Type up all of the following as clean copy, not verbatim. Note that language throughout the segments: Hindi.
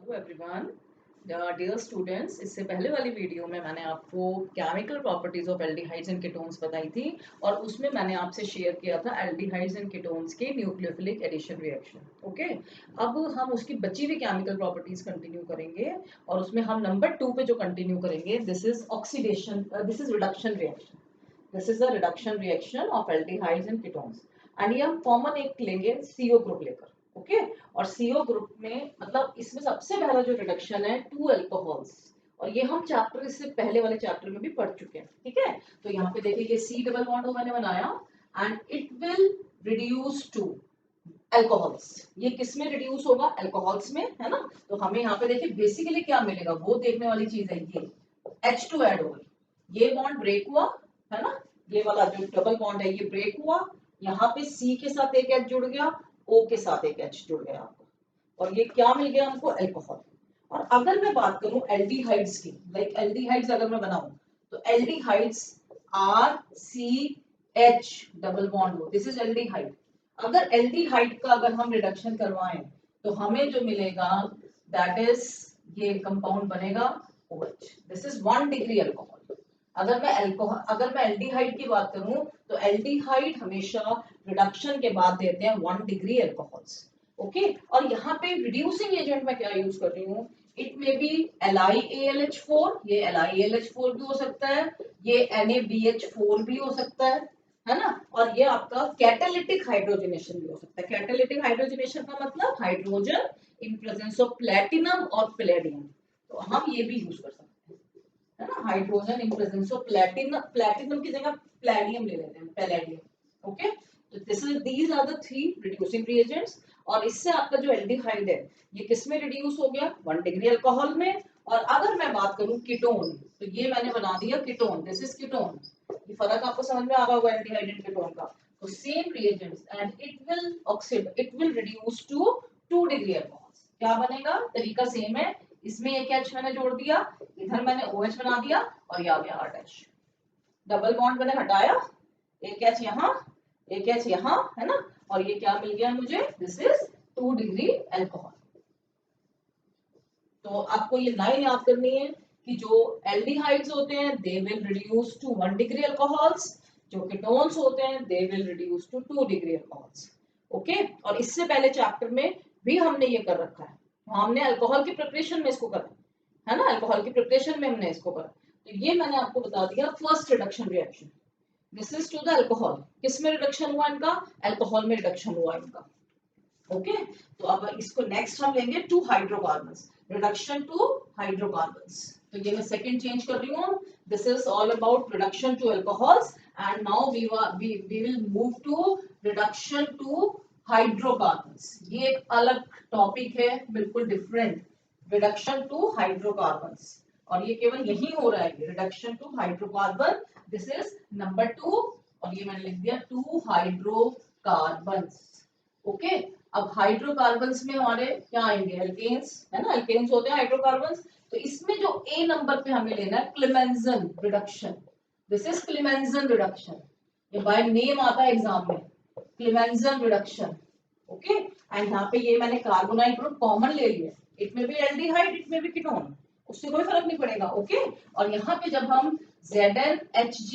Hello everyone dear students. इससे पहले वाली वीडियो में मैंने आपको chemical properties of aldehydes and ketones बताई थी और उसमें मैंने आपसे शेयर किया था एल्डिहाइड्स एंड कीटोन्स के न्यूक्लियोफिलिक एडिशन रिएक्शन। ओके, अब हम उसकी बची हुई केमिकल प्रॉपर्टीज कंटिन्यू करेंगे और उसमें हम नंबर 2 पे जो कंटिन्यू करेंगे this is oxidation, this is reduction reaction. This is the reduction reaction of aldehydes and ketones and ये हम कॉमन एक लेंगे CO ग्रुप लेकर। ओके, और CO ग्रुप में मतलब इसमें सबसे पहला जो रिडक्शन है 2 अल्कोहल्स, और ये हम चैप्टर इससे पहले वाले चैप्टर में भी पढ़ चुके हैं। ठीक है, तो यहाँ पे देखिए ये C डबल बॉन्ड मैंने बनाया and it will reduce to alcohols. ये किस में रिड्यूस होगा? अल्कोहल्स में, है ना। तो हमें यहाँ पे देखिए बेसिकली क्या मिलेगा वो देखने वाली चीज है। ये H2 ऐड हो गई, ये बॉन्ड ब्रेक हुआ, है ना। ये वाला जो डबल बॉन्ड है ये ब्रेक हुआ, यहाँ पे C के साथ एक H जुड़ गया, O के साथ एक H जुड़ गया आपको, और ये क्या मिल गया हमको? अल्कोहल। और अगर मैं बात करूं एल्डिहाइड्स की, लाइक एल्डिहाइड्स अगर मैं बनाऊं तो एल्डिहाइड्स RCH डबल बॉन्ड हो, दिस इज एल्डिहाइड। अगर एल्डिहाइड का अगर हम रिडक्शन करवाएं तो हमें जो मिलेगा दैट इज ये कंपाउंड बनेगा OH, this is 1 degree alcohol. अगर मैं एल्डिहाइड की बात करूं तो एल्डिहाइड हमेशा रिडक्शन के बाद देते हैं 1 डिग्री अल्कोहल्स। ओके, और यहाँ पे रिड्यूसिंग एजेंट मैं क्या यूज कर रही हूँ? इट मे बी LiAlH4, ये LiAlH4 भी हो सकता है, ये NaBH4 भी हो सकता है ना। और ये आपका कैटालिटिक हाइड्रोजनेशन भी हो सकता है। कैटालिटिक हाइड्रोजनेशन का मतलब hydrogen in presence of platinum और पैलेडियम, तो हम ये भी यूज कर सकते हैं, है ना। Hydrogen in presence of platinum की जगह प्लेडियम ले लेते हैं, पैलेडियम। ओके, तो these are the 3 reducing reagents. और इससे आपका जो एल्डिहाइड है ये किस में रिड्यूस हो गया? 1 डिग्री अल्कोहल में। और अगर मैं बात करूं कीटोन, तो ये मैंने बना दिया कीटोन, दिस इज कीटोन। ये फर्क आपको समझ में आ रहा होगा एल्डिहाइड एंड कीटोन का। तो same reagents and it will reduce to 2 degree alcohol. क्या बनेगा? तरीका सेम है, इसमें एक H मैंने जोड़ दिया, इधर मैंने OH बना दिया और ये आ गया R'। डबल बॉन्ड मैंने हटाया, एक H यहाँ, एक H यहाँ, है ना। और ये क्या मिल गया मुझे? This is 2 degree alcohol. तो आपको ये लाइन याद करनी है कि जो एल्डिहाइड्स होते हैं they will reduce to 1 degree alcohols, जो कीटोन्स होते हैं they will reduce to 2 degree alcohols. Okay, और इससे पहले चैप्टर में भी हमने ये कर रखा है, हमने अल्कोहल की प्रिपरेशन में इसको करा, है ना। अल्कोहल की प्रिपरेशन में हमने इसको करा। तो ये मैंने आपको बता दिया first reduction reaction, this is to the alcohol. किस में रिडक्शन हुआ इनका? अल्कोहल में रिडक्शन हुआ इनका। ओके, तो अब इसको नेक्स्ट हम लेंगे to hydrocarbons, reduction to hydrocarbons. तो ये मैं सेकंड चेंज कर रही हूँ, this is all about reduction to alcohols and now we will move to reduction to hydrocarbons. ये एक अलग टॉपिक है, बिल्कुल डिफरेंट, रिडक्शन टू हाइड्रोकार्बन्स। और ये केवल यही हो रहा है, reduction to hydrocarbon, this is number 2। और ये मैंने लिख दिया 2 हाइड्रोकार्बन्स। ओके, अब हाइड्रोकार्बन्स में हमारे क्या आएंगे? एल्केन्स, है ना। एल्केन्स होते हैं हाइड्रोकार्बन्स। तो इसमें जो A नंबर पे हमें लेना है क्लेमेंजन reduction, this is Clemmensen reduction. ये बाय नेम आता है एग्जाम में, क्लेमेंजन रिडक्शन। ओके, एंड यहाँ पे ये मैंने कार्बोनाइल ग्रुप कॉमन ले लिया, इट में भी एल्डिहाइड, इट में भी कीटोन, उससे कोई फर्क नहीं पड़ेगा। ओके, और यहाँ पे जब हम ZnHg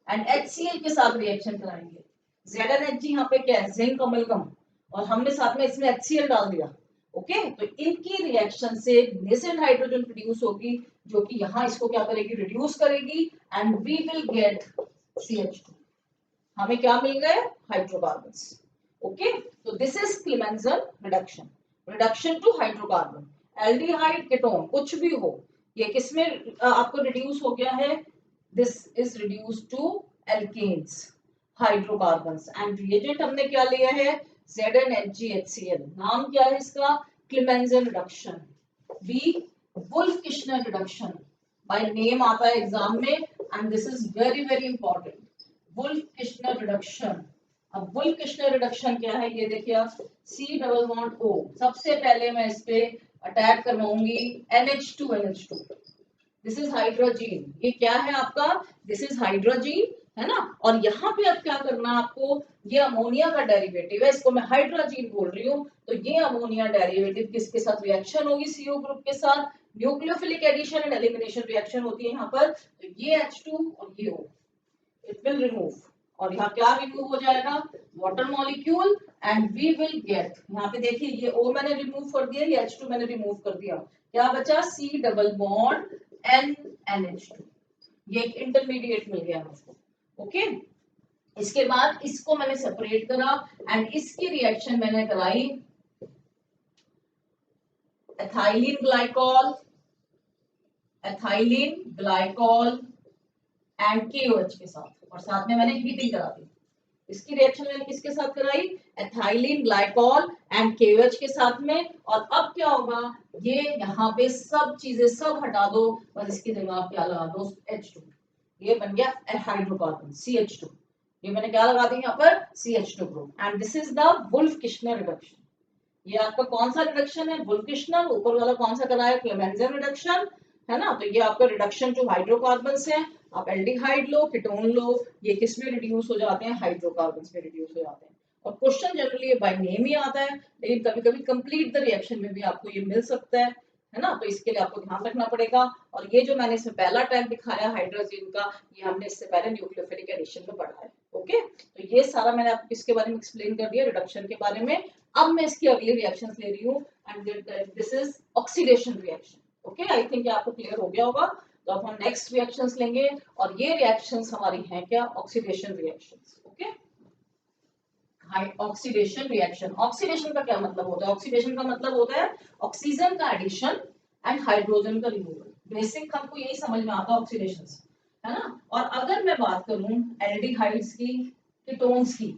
एंड HCl के साथ रिएक्शन कराएंगे, ZnHg यहाँ पे क्या है? जिंक अमलगम, और हमने साथ में इसमें HCl डाल दिया। ओके, तो इनकी रिएक्शन से नेसेंट हाइड्रोजन प्रोड्यूस होगी जो कि यहाँ इसको क्या करेगी? रिड्यूस करेगी and we will gate CH2। हमें क्या मिल गए? हाइड्रोकार्बन्स। ओके, तो this is Clemmensen reduction, reduction to hydrocarbon. Aldehyde ketone कुछ भी हो, ये किसमें आपको रिड्यूस हो गया है? This is reduce to alkanes, hydrocarbons. And reagent हमने क्या लिया है? ZnHgHCl। नाम क्या है इसका? Clemmensen reduction, B Wolff Kishner reduction, by name आता है एग्जाम में and this is very very important, Wolff Kishner reduction. अब वुल्फ-किश्नर रिडक्शन क्या है? ये देखिए आप, C डबल बॉन्ड O, सबसे पहले मैं इस पे अटैक करवाऊंगी NH2NH2, दिस इज हाइड्रोजीन। ये क्या है आपका? दिस इज हाइड्रोजीन, है ना। और यहाँ पे अब क्या करना है आपको, ये अमोनिया का डेरिवेटिव है, इसको मैं हाइड्रोजन बोल रही हूँ, तो ये अमोनिया डेरिवेटिव किसके साथ रिएक्शन होगी, सीओ ग्रुप के साथ, nucleophilic addition and elimination reaction होती है यहाँ पर, तो ये H2 और ये O, इट विल रिमूव, और यहाँ क्या रिमूव हो जाएगा, water molecule, and we will get, यहाँ पे देखिए ये O मैंने रिमूव कर दिया, ये H2 मैंने रिमूव कर दिया, क्या बचा, C double bond N NH2, ये एक इंटरमीडिएट मिल गया मुझको। ओके, इसके बाद इसको मैंने सेपरेट करा एंड इसकी रिएक्शन मैंने कराई ethylene glycol, ethylene glycol and KOH के साथ, और साथ में मैंने हीटिंग करा दी। इसकी रिएक्शन मैंने किसके साथ कराई, एथाइलिन ग्लाइकॉल एंड KOH के साथ में, और अब क्या होगा, ये यहाँ पे सब चीजें सब हटा दो, बस इसकी जगह आप क्या लगा दो, H2, ये बन गया हाइड्रोकार्बन CH2, ये मैंने क्या लगा दी यहाँ पर, CH2 group, and this is the wolf-Kishner reduction. ये आपका कौन सा रिडक्शन है, वुल्फ-किश्नर, ऊपर वाला कौन सा कराया, क्लेमेंजा रिडक्शन, है ना। तो ये आपका रिडक्शन जो हाइड्रोकार्बन है, आप एल्डिहाइड लो, कीटोन लो, ये किस में रिड्यूस हो जाते हैं, हाइड्रोकार्बन में रिड्यूस हो जाते हैं। और क्वेश्चन जनरली बाय नेम ही आता है, लेकिन कभी कभी कंप्लीट द रिएक्शन में भी आपको ये मिल सकता है ना, तो इसके लिए आपको ध्यान रखना पड़ेगा। और ये जो मैंने इसमें पहला टैग दिखाया हाइड्रोजन का, ये हमने इससे पहले न्यूक्लियोफिलिक एडिशन में पढ़ा है। ओके, तो ये सारा मैंने आपको इसके बारे में एक्सप्लेन कर दिया, रिडक्शन के बारे में। अब मैं इसकी अगली रिएक्शंस ले रही हूँ, and this is oxidation reaction. Okay, I think ये आपको क्लियर हो गया होगा। तो अब हम नेक्स्ट रिएक्शंस लेंगे, और ये रिएक्शंस हमारी हैं क्या, oxidation reactions. Okay, oxidation reaction, oxidation का क्या मतलब होता है, ऑक्सीडेशन का मतलब होता है ऑक्सीजन का एडिशन एंड हाइड्रोजन का रिमूवल। बेसिक हमको यही समझ में आता है ऑक्सीडेशन से, है ना। और अगर मैं बात करूं एल्डिहाइड्स की, कीटोन्स की,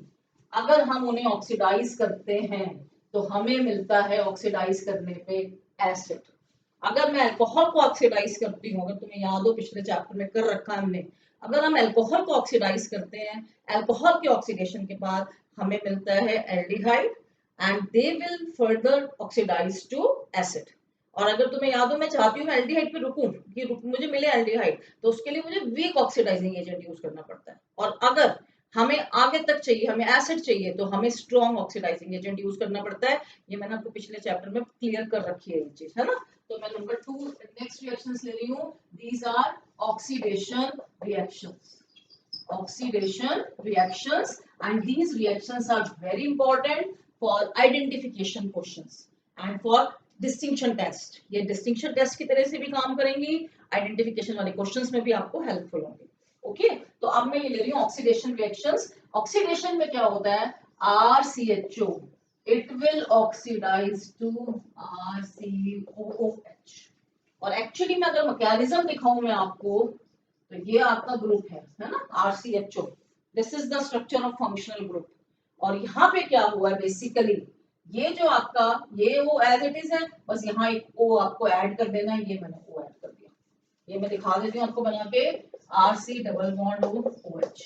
अगर हम उन्हें ऑक्सीडाइज करते हैं तो हमें मिलता है ऑक्सीडाइज करने पे एसिड। अगर मैं अल्कोहल को ऑक्सीडाइज करती हूँ, अगर तुम्हें याद हो पिछले चैप्टर में कर रखा है हमने, अगर हम अल्कोहल को ऑक्सीडाइज करते हैं, अल्कोहल के ऑक्सीडेशन के बाद हमें मिलता है aldehyde, and they will further oxidise to acid. और अगर तुम्हें याद हो, मैं चाहती हूँ मैं एल्डिहाइड पे रुकूं कि मुझे मिले एल्डिहाइड, तो उसके लिए मुझे वीक ऑक्सीडाइजिंग एजेंट यूज करना पड़ता है। और अगर हमें आगे तक चाहिए, हमें एसिड चाहिए, तो हमें स्ट्रॉन्ग ऑक्सीडाइजिंग एजेंट यूज करना पड़ता है। ये मैंने आपको पिछले चैप्टर में क्लियर कर रखी है ये चीज, है ना। तो मैं नंबर 2 नेक्स्ट रिएक्शंस ले रही हूँ, these are oxidation reactions, oxidation reactions, and these reactions are very important for identification questions and for distinction test। ये distinction test की तरह से भी काम करेंगी, identification वाले questions में भी आपको helpful होंगे। ओके, तो अब मैं ये ले रही हूँ ऑक्सीडेशन रिएक्शंस। ऑक्सीडेशन में क्या होता है, RCHO, it will oxidize to RCOOH। और एक्चुअली में अगर मैकेनिज्म दिखाऊं मैं आपको, तो ये आपका ग्रुप है ना, RCHO, this is the structure of functional group. और यहाँ पे क्या हुआ है, बेसिकली ये जो आपका ये वो एज इट इज है, बस यहाँ एक O आपको ऐड कर देना है, ये मैंने O ऐड कर दिया, ये मैं दिखा देती हूँ आपको बना के, RC डबल बॉन्ड OH,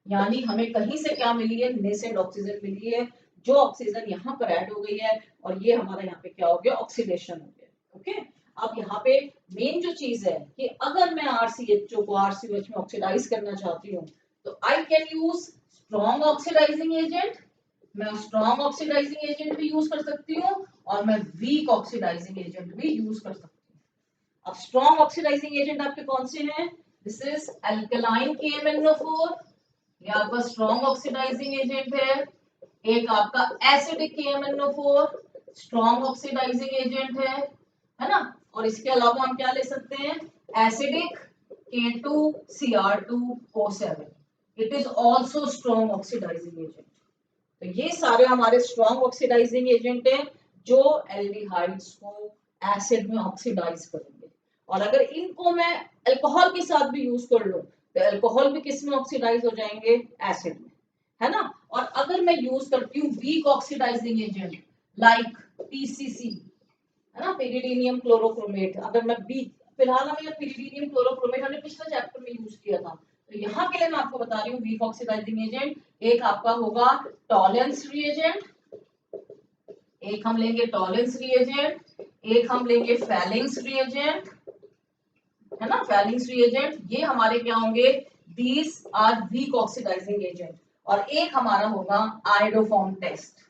यानी हमें कहीं से क्या मिली है, नेसेंट ऑक्सीजन मिली है, जो ऑक्सीजन यहाँ पर ऐड हो गई है, और ये हमारा यहाँ पे क्या हो गया, ऑक्सीडेशन हो गया। ओके, अब यहाँ पे मेन जो चीज है कि अगर मैं RCHO को RCOH में ऑक्सीडाइज करना चाहती हूँ, तो I can use strong oxidising agent, मैं स्ट्रॉन्ग ऑक्सीडाइजिंग एजेंट भी यूज कर सकती हूँ, और मैं वीक ऑक्सीडाइजिंग एजेंट भी यूज कर सकती हूँ। अब स्ट्रॉन्ग ऑक्सीडाइजिंग एजेंट आपके कौन से हैं, दिस इज अल्कलाइन KMnO4, ये आपका स्ट्रॉन्ग ऑक्सीडाइजिंग एजेंट है। एक आपका acidic KMnO4 strong oxidising agent है ना। और इसके अलावा हम क्या ले सकते हैं, acidic K2Cr2O7, it is also strong oxidising agent. तो ये सारे हमारे स्ट्रॉन्ग ऑक्सीडाइजिंग एजेंट हैं जो एल्डिहाइड्स को एसिड में ऑक्सीडाइज करेंगे। और अगर इनको मैं अल्कोहल के साथ भी यूज कर लूं, तो अल्कोहल भी किस में ऑक्सीडाइज हो जाएंगे, एसिड में, है ना। और अगर मैं यूज करती हूँ weak oxidising agent like PCC, है ना, पेरिडीनियम क्लोरोक्रोमेट, अगर मैं फिलहाल हमें पेरिडीनियम क्लोरोक्रोमेट हमने पिछले चैप्टर में यूज किया था, तो यहाँ के लिए मैं आपको बता रही हूँ वीक ऑक्सीडाइजिंग एजेंट, एक आपका होगा टॉलेंस रिएजेंट, एक हम लेंगे टॉलेंस रिएजेंट, एक हम लेंगे फैलिंग्स रिएजेंट, है ना, फैलिंग्स रिएजेंट, ये हमारे क्या होंगे, these are weak oxidising agent. और एक हमारा होगा आयोडोफॉर्म टेस्ट,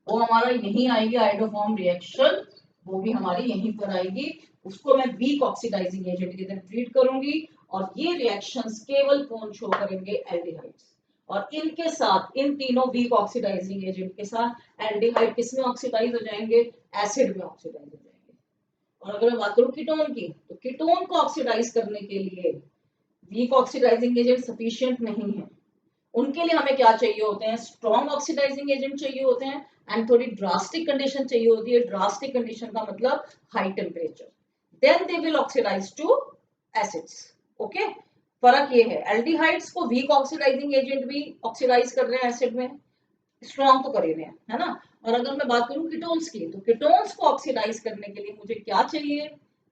वो हमारा यहीं आएगी, आयोडोफॉर्म रिएक्शन वो भी हमारी यहीं पर आएगी। उसको मैं वीक ऑक्सीडाइजिंग एजेंट की तरह ट्रीट करूंगी और ये रिएक्शंस केवल कौन शो करेंगे, एल्डिहाइड्स। और इनके साथ, इन तीनों वीक ऑक्सीडाइजिंग एजेंट के साथ एल्डिहाइड किसमें ऑक्सीडाइज हो जाएंगे, एसिड में ऑक्सीडाइज हो जाएंगे। और अगर मैं बात करूं कीटोन की, तो कीटोन को ऑक्सीडाइज करने के लिए वीक ऑक्सीडाइजिंग एजेंट सफिशिएंट नहीं है। उनके लिए हमें क्या चाहिए होते हैं, स्ट्रॉन्ग ऑक्सीडाइजिंग एजेंट चाहिए होते हैं एंड थोड़ी ड्रास्टिक कंडीशन चाहिए होती है। ड्रास्टिक कंडीशन का मतलब high temperature, then they will oxidise to acids. Okay, फर्क ये है, एल्डिहाइड्स को वीक ऑक्सीडाइजिंग एजेंट भी ऑक्सीडाइज कर रहे हैं एसिड में, स्ट्रॉन्ग तो कर ही रहे हैं, है ना। और अगर मैं बात करूं कीटोन्स की, तो कीटोन्स को ऑक्सीडाइज करने के लिए मुझे क्या चाहिए,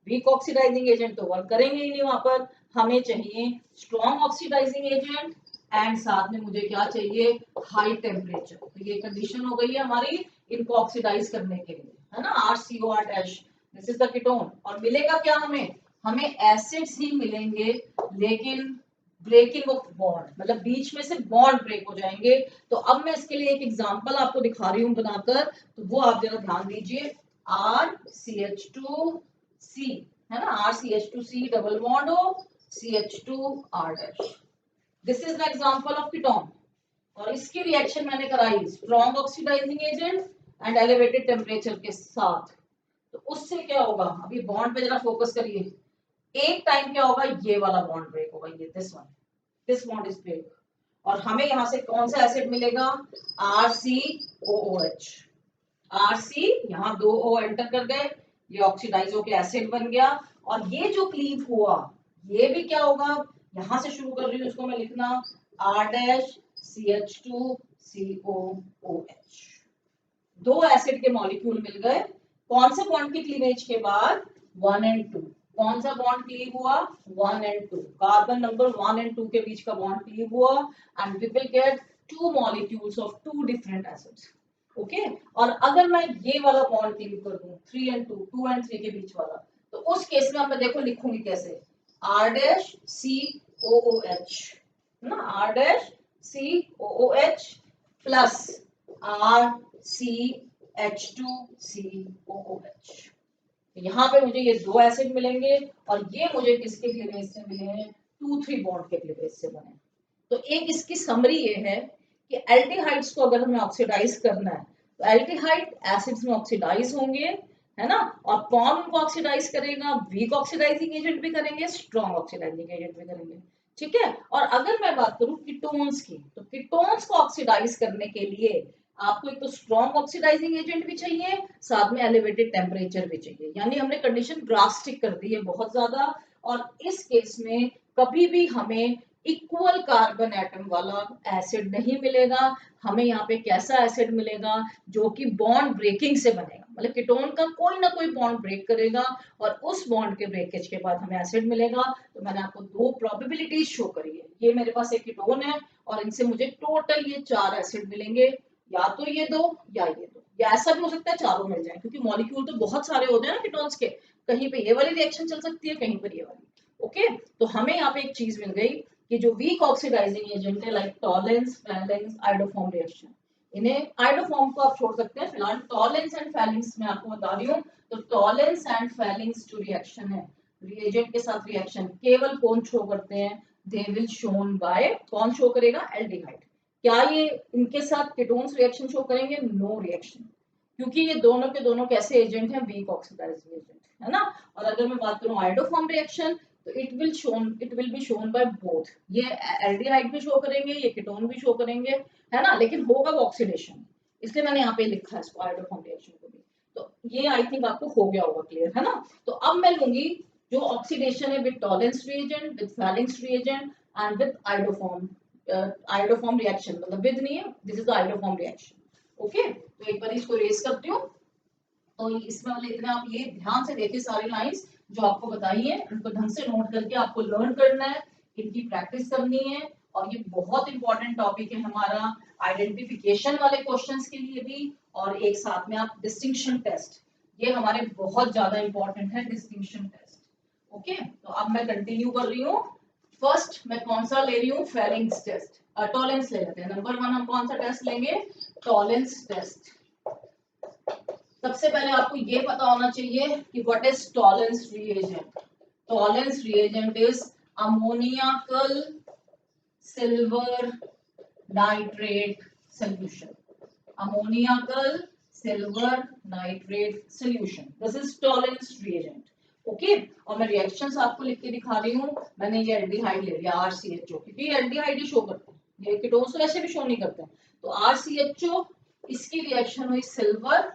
वीक ऑक्सीडाइजिंग एजेंट तो वर्क करेंगे ही नहीं वहां पर, हमें चाहिए स्ट्रॉन्ग ऑक्सीडाइजिंग एजेंट एंड साथ में मुझे क्या चाहिए, हाई टेम्परेचर। तो ये कंडीशन हो गई है हमारी इनको ऑक्सीडाइज करने के लिए, है ना, RCOR dash, this is the ketone. और मिलेगा क्या हमें, हमें एसिड्स ही मिलेंगे, लेकिन ब्रेकिंग ऑफ बॉन्ड, मतलब बीच में से बॉन्ड ब्रेक हो जाएंगे। तो अब मैं इसके लिए एक एग्जांपल आपको दिखा रही हूं बनाकर, तो वो आप जरा ध्यान दीजिए। RCH2C, है ना, RCH2C डबल बॉन्ड हो, CH2R dash, this is the example of ketone. और इसकी रिएक्शन मैंने कराई strong oxidising agent and elevated temperature के साथ। तो उससे क्या होगा, अभी बॉन्ड पे जरा फोकस करिए, एक टाइम क्या होगा, ये वाला बॉन्ड ब्रेक होगा, ये this one, this bond is break. और हमें यहां से कौन सा एसिड मिलेगा, RCOOH। RC, यहाँ दो O एंटर कर गए, ये ऑक्सीडाइज होके एसिड बन गया। और ये जो क्लीव हुआ, ये भी क्या होगा, यहां से शुरू कर रही हूँ इसको मैं लिखना, R डैश CH2COOH। दो एसिड के मॉलिक्यूल मिल गए, कौन से बॉन्ड की क्लीवेज के बाद, 1 एंड 2। कौन सा बॉन्ड क्लीव हुआ, 1 एंड 2, कार्बन नंबर 1 एंड 2 के बीच का बॉन्ड क्लीव हुआ and we will get two molecules of two different acids. Okay, और अगर मैं ये वाला बॉन्ड क्लीव कर दूं 3 एंड 2, 2 एंड 3 के बीच वाला, तो उस केस में मैं देखो लिखूंगी कैसे, R डैश COOH, ना, R dash COOH plus RCH2COOH। यहाँ पे मुझे ये दो एसिड मिलेंगे और ये मुझे किसके क्लीवेज से मिले हैं, 2-3 बॉन्ड के क्लीवेज से बने। तो एक इसकी समरी ये है कि एल्डिहाइड्स को अगर हमें ऑक्सीडाइज करना है, तो एल्डिहाइड एसिड्स में ऑक्सीडाइज होंगे, है ना। और कौन उनको ऑक्सीडाइज करेगा, वीक ऑक्सीडाइजिंग एजेंट भी करेंगे, स्ट्रॉन्ग ऑक्सीडाइजिंग एजेंट भी करेंगे, ठीक है। और अगर मैं बात करूं कीटोन्स की, तो कीटोन्स को ऑक्सीडाइज करने के लिए आपको एक तो स्ट्रॉन्ग ऑक्सीडाइजिंग एजेंट भी चाहिए, साथ में एलिवेटेड टेम्परेचर भी चाहिए, यानी हमने कंडीशन ड्रास्टिक कर दी है बहुत ज्यादा। और इस केस में कभी भी हमें इक्वल कार्बन एटम वाला एसिड नहीं मिलेगा, हमें यहाँ पे कैसा एसिड मिलेगा, जो कि बॉन्ड ब्रेकिंग से बनेगा, मतलब कीटोन का कोई ना कोई बॉन्ड ब्रेक करेगा और उस बॉन्ड के ब्रेकेज के बाद हमें एसिड मिलेगा। तो मैंने आपको दो प्रोबेबिलिटीज शो करी है, ये मेरे पास एक कीटोन है और इनसे मुझे टोटल ये 4 एसिड मिलेंगे, या तो ये दो या ये दो, या ऐसा भी हो सकता है चारों मिल जाए, क्योंकि मॉलिक्यूल तो बहुत सारे होते हैं ना कीटोन्स के, कहीं पे ये वाली रिएक्शन चल सकती है, कहीं पर ये वाली। ओके, तो हमें यहाँ पे एक चीज मिल गई कि जो वीक ऑक्सीडाइजिंग एजेंट है like Tollens, phalanx, iodoform reaction, इन्हें आइडोफॉर्म को आप छोड़ सकते हैं फिलहाल, टॉलेंस एंड फैलेंस मैं आपको बता रही हूँ। तो टॉलेंस एंड फैलेंस जो रिएक्शन है, रिएजेंट के साथ रिएक्शन केवल कौन शो करते हैं, दे विल शोन बाय, कौन शो करेगा, एल्डिहाइड। क्या ये इनके साथ कीटोन्स रिएक्शन शो करेंगे, नो रिएक्शन, क्योंकि ये दोनों के दोनों कैसे एजेंट हैं, वीक ऑक्सीडाइजिंग एजेंट, है ना। और अगर मैं बात करूं आइडोफॉर्म रिएक्शन, तो it will be shown by both, ये एल्डिहाइड भी शो करेंगे, ये कीटोन भी शो करेंगे, है ना, लेकिन होगा वो ऑक्सीडेशन, इसलिए मैंने यहाँ पे लिखा है इसको आइडोफॉर्म रिएक्शन को भी। तो ये आई थिंक आपको हो गया होगा क्लियर, है ना। तो अब मैं लूंगी जो ऑक्सीडेशन है with Tollens reagent, with phalanx reagent and with iodoform reaction, मतलब विद नहीं है, this is the iodoform reaction. Okay, तो एक बार इसको रेज करती हूँ। तो इसमें वाले इतने आप ये ध्यान से देखिए, सारी लाइंस जो आपको बताई है उनको ढंग से नोट करके आपको लर्न करना है, इनकी प्रैक्टिस करनी है। और ये बहुत इंपॉर्टेंट टॉपिक है हमारा आइडेंटिफिकेशन वाले क्वेश्चंस के लिए भी, और एक साथ में आप डिस्टिंक्शन टेस्ट, ये हमारे बहुत ज्यादा इंपॉर्टेंट है डिस्टिंक्शन टेस्ट। ओके, तो अब मैं कंटिन्यू कर रही हूँ। फर्स्ट मैं कौन सा ले रही हूँ, फेलिंग्स टेस्ट, टॉलेंस ले लेते हैं। नंबर 1 हम कौन सा टेस्ट लेंगे, टॉलेंस टेस्ट। सबसे पहले आपको ये पता होना चाहिए कि what is Tollens reagent. Tollens reagent is अमोनियाकल silver nitrate solution. अमोनियाकल silver nitrate solution, this is Tollens reagent. Okay, और मैं रिएक्शंस आपको लिख के दिखा रही हूँ। मैंने ये एल्डिहाइड ले लिया RCHO, क्योंकि ये एल्डिहाइड ही शो करते हैं, ये कीटोन्स तो वैसे भी शो नहीं करते हैं। तो RCHO, इसकी रिएक्शन हुई सिल्वर,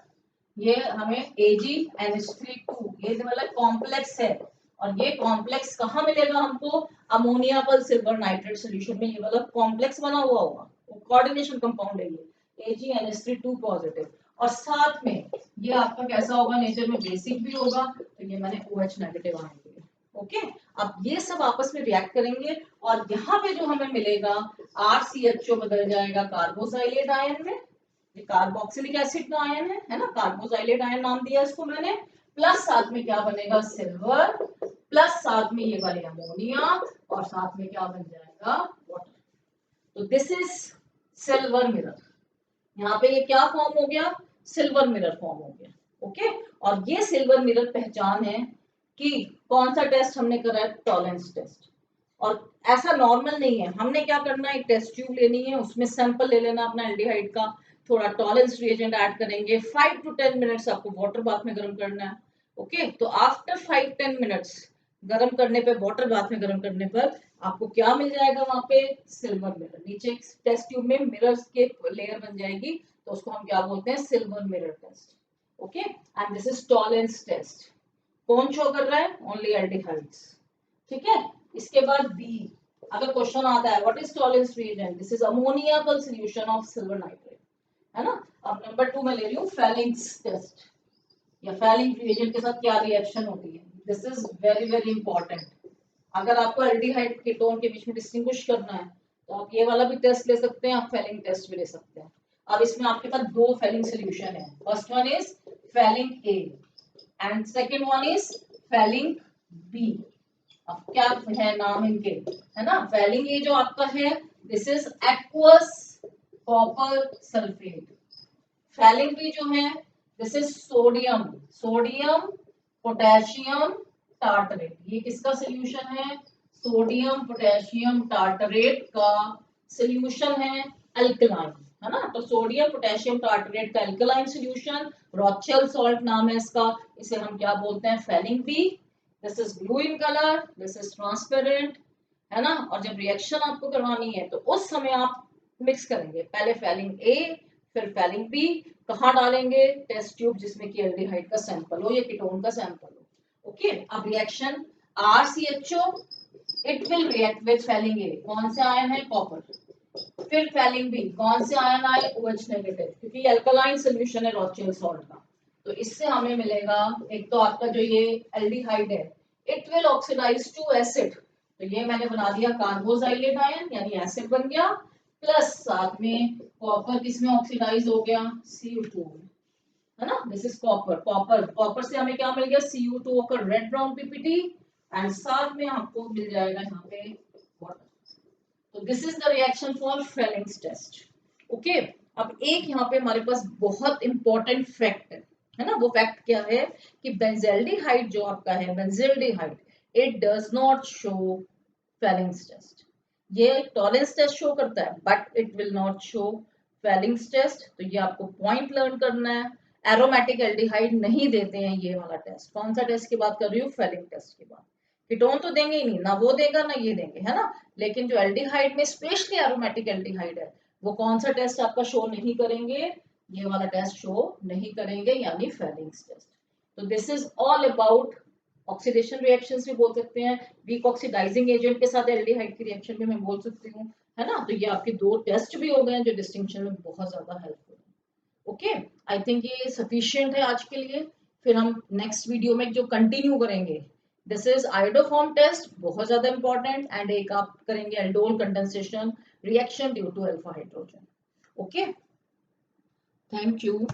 ये हमें AgNH3 2, ये मतलब कॉम्प्लेक्स है। और ये कॉम्प्लेक्स कहाँ मिलेगा हमको, अमोनिया पर सिल्वर नाइट्रेट सॉल्यूशन में, ये मतलब कॉम्प्लेक्स बना हुआ होगा, कोऑर्डिनेशन कंपाउंड है ये AgNH3 पॉजिटिव। और साथ में ये आपका कैसा होगा, नेचर में बेसिक भी होगा, तो ये मैंने OH नेगेटिव आयन लिया। ओके, अब ये सब आपस में रिएक्ट करेंगे और यहाँ पे जो हमें मिलेगा RCHO बदल जाएगा कार्बोक्सिलेट आयन में। ये कार्बोक्सिलिक एसिड का आयन है ना, कार्बोक्सिलेट आयन नाम दिया इसको मैंने। प्लस साथ में क्या बनेगा, सिल्वर, प्लस साथ में ये वाले अमोनिया, और साथ में क्या बन जाएगा, वाटर। तो दिस इज सिल्वर मिरर। यहाँ पे ये क्या फॉर्म हो गया, सिल्वर मिरर फॉर्म हो गया। ओके, और ये सिल्वर मिरर पहचान है कि कौन सा टेस्ट हमने करा है, टॉलेंस टेस्ट। और ऐसा नॉर्मल नहीं है, हमने क्या करना है, एक टेस्ट ट्यूब लेनी है, उसमें सैंपल ले लेना अपना एल्डिहाइड का, थोड़ा टॉलेंस रिएजेंट ऐड करेंगे, 5 to 10 मिनट्स आपको वाटर बाथ में गर्म करना है। ओके, तो आफ्टर 5-10 मिनट्स गर्म करने पे, वाटर बाथ में गर्म करने पर आपको क्या मिल जाएगा, वहां पे सिल्वर मिरर, नीचे टेस्ट ट्यूब में मिरर्स के लेयर बन जाएगी, तो उसको हम क्या बोलते हैं, silver mirror test. Okay, and this is Tollens test. कौन शो कर रहा है, ओनली एल्डिहाइड्स। ठीक है, इसके बाद बी, अगर क्वेश्चन आता है what is Tollens reagent, this is अमोनियाकल solution of silver nitrate, है ना। अब नंबर 2 में ले रही हूँ फेलिंग्स टेस्ट, या फेलिंग रिएजेंट के साथ क्या रिएक्शन होती है, this is very very important. अगर आपको एल्डिहाइड कीटोन के बीच में डिस्टिंग्विश करना है, तो आप ये वाला भी टेस्ट ले सकते हैं, आप फेलिंग टेस्ट भी ले सकते हैं। अब इसमें आपके पास 2 फेलिंग सॉल्यूशन है, first one is Fehling A and second one is Fehling B. अब क्या है नाम इनके, है ना, फेलिंग ये जो आपका है, this is aqueous copper sulphate. Fehling B जो है, this is sodium, sodium potassium tartrate. ये किसका सोल्यूशन है, सोडियम पोटेशियम टार्टरेट का सोल्यूशन है, अल्कलाइन, है ना। तो सोडियम पोटेशियम टार्टरेट का अल्कलाइन सोल्यूशन, रॉचेल सॉल्ट नाम है इसका, इसे हम क्या बोलते हैं, Fehling B. This is blue in colour, this is transparent, है ना। और जब रिएक्शन आपको करवानी है तो उस समय आप मिक्स करेंगे, पहले फेलिंग ए फिर फेलिंग बी। कहाँ डालेंगे, टेस्ट ट्यूब जिसमें कि एल्डिहाइड का सैंपल हो या कीटोन का सैंपल हो। ओके, अब reaction RCHO, it will react with Fehling A, कौन से आयन है, कॉपर। फिर फेलिंग बी, कौन से आयन आए, OH नेगेटिव, क्योंकि अल्कलाइन सॉल्यूशन है रॉचेल सॉल्ट का। तो इससे हमें मिलेगा, एक तो आपका जो ये एल्डिहाइड है, it will oxidise to acid, तो ये मैंने बना दिया कार्बोक्सिलेट आयन, यानी एसिड बन गया। प्लस साथ में कॉपर किसमें ऑक्सीडाइज हो गया, Cu2, है ना। This is copper, copper copper से हमें क्या मिल गया, Cu2 होकर रेड ब्राउन PPT, एंड साथ में आपको मिल जाएगा यहाँ पे वाटर। तो this is the reaction for Fehling's test. Okay, अब एक यहाँ पे हमारे पास बहुत इंपॉर्टेंट फैक्ट है ना। वो फैक्ट क्या है कि बेंजल्डिहाइड जो आपका है, benzaldehyde, it does not show Fehling's test. ये टॉलेंस टेस्ट शो करता है but it will not show Fehling's test. तो ये आपको पॉइंट लर्न करना है। एरोमेटिक एल्डिहाइड नहीं देते हैं ये वाला टेस्ट। कौन सा टेस्ट की बात कर रही हूँ, फेलिंग टेस्ट की बात। कीटोन तो देंगे ही नहीं, ना वो देगा ना ये देंगे, है ना। लेकिन जो एल्डिहाइड में स्पेशली एरोमेटिक एल्डिहाइड है, वो कौन सा टेस्ट आपका शो नहीं करेंगे, ये वाला टेस्ट शो नहीं करेंगे, यानी फेलिंग्स टेस्ट। तो this is all about oxidation reactions भी बोल सकते हैं, वीक ऑक्सीडाइजिंग एजेंट के साथ एल्डिहाइड की रिएक्शन भी मैं बोल सकती हूँ, है ना। तो ये आपके 2 टेस्ट भी हो गए जो डिस्टिंक्शन में बहुत ज्यादा हेल्पफुल है। ओके, आई थिंक ये सफिशिएंट है आज के लिए। फिर हम नेक्स्ट वीडियो में जो कंटिन्यू करेंगे, दिस इज आयोडोफॉर्म टेस्ट, बहुत ज्यादा इंपॉर्टेंट, एंड एक आप करेंगे aldol condensation reaction due to alpha hydrogen. Okay, thank you.